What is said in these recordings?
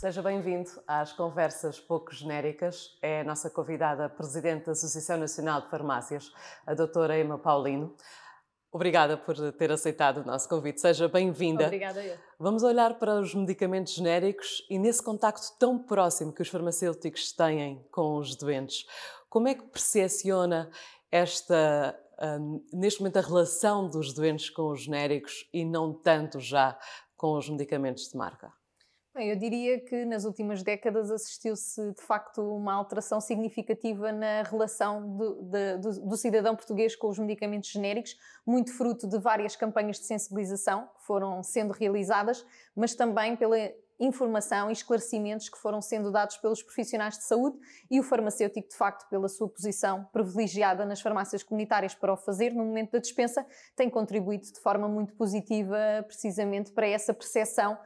Seja bem-vindo às Conversas Pouco Genéricas. É a nossa convidada, Presidente da Associação Nacional de Farmácias, a doutora Emma Paulino. Obrigada por ter aceitado o nosso convite. Seja bem-vinda. Obrigada eu. Vamos olhar para os medicamentos genéricos e nesse contacto tão próximo que os farmacêuticos têm com os doentes. Como é que percepciona neste momento, a relação dos doentes com os genéricos e não tanto já com os medicamentos de marca? Bem, eu diria que nas últimas décadas assistiu-se de facto uma alteração significativa na relação do cidadão português com os medicamentos genéricos, muito fruto de várias campanhas de sensibilização que foram sendo realizadas, mas também pela informação e esclarecimentos que foram sendo dados pelos profissionais de saúde e o farmacêutico, de facto, pela sua posição privilegiada nas farmácias comunitárias para o fazer no momento da dispensa, tem contribuído de forma muito positiva precisamente para essa percepção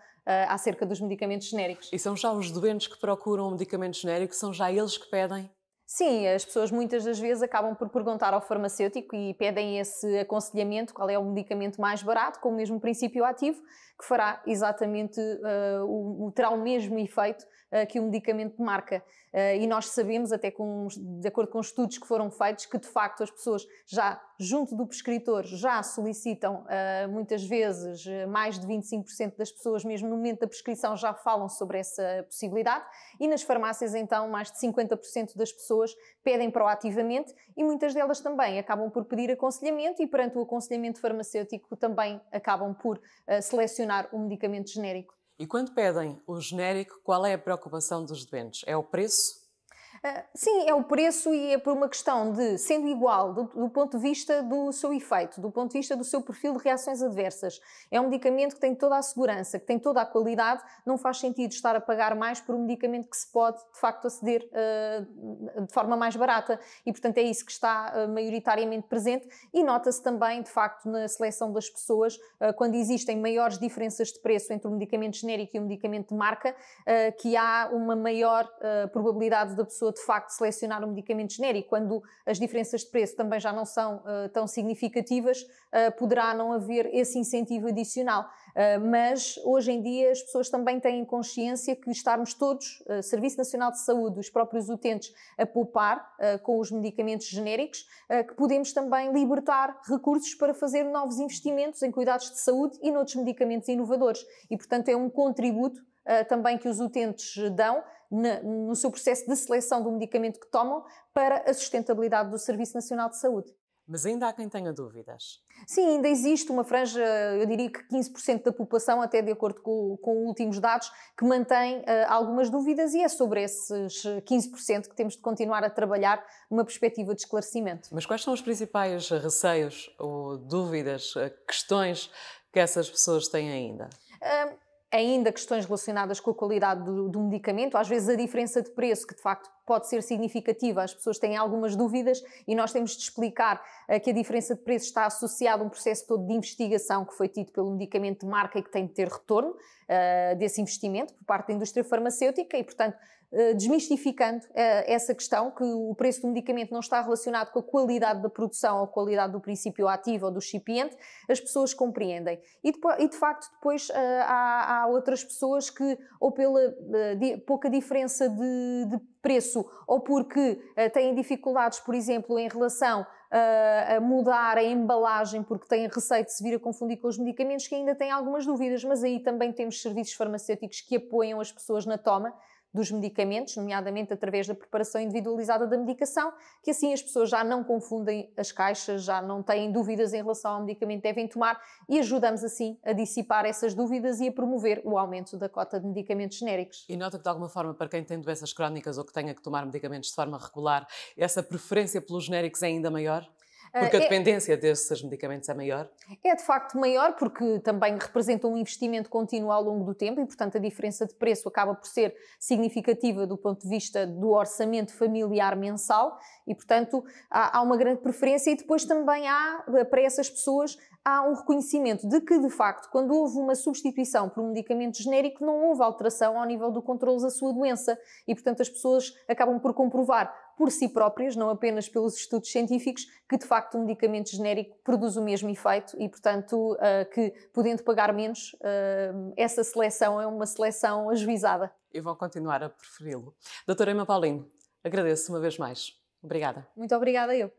acerca dos medicamentos genéricos. E são já os doentes que procuram um medicamento genérico, são já eles que pedem? Sim, as pessoas muitas das vezes acabam por perguntar ao farmacêutico e pedem esse aconselhamento, qual é o medicamento mais barato, com o mesmo princípio ativo, que fará exatamente, terá o mesmo efeito que o medicamento de marca. E nós sabemos, até de acordo com estudos que foram feitos, que de facto as pessoas já junto do prescritor já solicitam, muitas vezes, mais de 25% das pessoas, mesmo no momento da prescrição, já falam sobre essa possibilidade. E nas farmácias, então, mais de 50% das pessoas pedem proativamente e muitas delas também acabam por pedir aconselhamento e perante o aconselhamento farmacêutico também acabam por selecionar o medicamento genérico. E quando pedem o genérico, qual é a preocupação dos doentes? É o preço? Sim, é o preço e é por uma questão de, sendo igual do ponto de vista do seu efeito, do ponto de vista do seu perfil de reações adversas. É um medicamento que tem toda a segurança, que tem toda a qualidade, não faz sentido estar a pagar mais por um medicamento que se pode, de facto, aceder de forma mais barata. E, portanto, é isso que está maioritariamente presente e nota-se também, de facto, na seleção das pessoas, quando existem maiores diferenças de preço entre o medicamento genérico e o medicamento de marca, que há uma maior probabilidade da pessoa de facto selecionar um medicamento genérico. Quando as diferenças de preço também já não são tão significativas, poderá não haver esse incentivo adicional. Mas hoje em dia as pessoas também têm consciência que estarmos todos, Serviço Nacional de Saúde, os próprios utentes, a poupar com os medicamentos genéricos, que podemos também libertar recursos para fazer novos investimentos em cuidados de saúde e noutros medicamentos inovadores. E, portanto, é um contributo também que os utentes dão no seu processo de seleção do medicamento que tomam para a sustentabilidade do Serviço Nacional de Saúde. Mas ainda há quem tenha dúvidas. Sim, ainda existe uma franja, eu diria que 15% da população, até de acordo com últimos dados, que mantém algumas dúvidas e é sobre esses 15% que temos de continuar a trabalhar numa perspectiva de esclarecimento. Mas quais são os principais receios ou dúvidas, questões que essas pessoas têm ainda? Ainda questões relacionadas com a qualidade do medicamento, às vezes a diferença de preço, que de facto pode ser significativa, as pessoas têm algumas dúvidas e nós temos de explicar que a diferença de preço está associada a um processo todo de investigação que foi tido pelo medicamento de marca e que tem de ter retorno desse investimento por parte da indústria farmacêutica e, portanto, desmistificando essa questão que o preço do medicamento não está relacionado com a qualidade da produção ou a qualidade do princípio ativo ou do excipiente, as pessoas compreendem. E de facto depois há outras pessoas que, ou pela pouca diferença de preço, ou porque têm dificuldades, por exemplo, em relação a mudar a embalagem porque têm receio de se vir a confundir com os medicamentos, que ainda têm algumas dúvidas, mas aí também temos serviços farmacêuticos que apoiam as pessoas na toma dos medicamentos, nomeadamente através da preparação individualizada da medicação, que assim as pessoas já não confundem as caixas, já não têm dúvidas em relação ao medicamento que devem tomar e ajudamos assim a dissipar essas dúvidas e a promover o aumento da cota de medicamentos genéricos. E nota que de alguma forma para quem tem doenças crónicas ou que tenha que tomar medicamentos de forma regular, essa preferência pelos genéricos é ainda maior? Porque a dependência desses medicamentos é maior? É de facto maior porque também representa um investimento contínuo ao longo do tempo e, portanto, a diferença de preço acaba por ser significativa do ponto de vista do orçamento familiar mensal e, portanto, há uma grande preferência e depois também há, para essas pessoas, há um reconhecimento de que, de facto, quando houve uma substituição por um medicamento genérico, não houve alteração ao nível do controle da sua doença. E, portanto, as pessoas acabam por comprovar por si próprias, não apenas pelos estudos científicos, que, de facto, um medicamento genérico produz o mesmo efeito e, portanto, que, podendo pagar menos, essa seleção é uma seleção ajuizada. E vão continuar a preferi-lo. Doutora Emma Paulino, agradeço uma vez mais. Obrigada. Muito obrigada eu.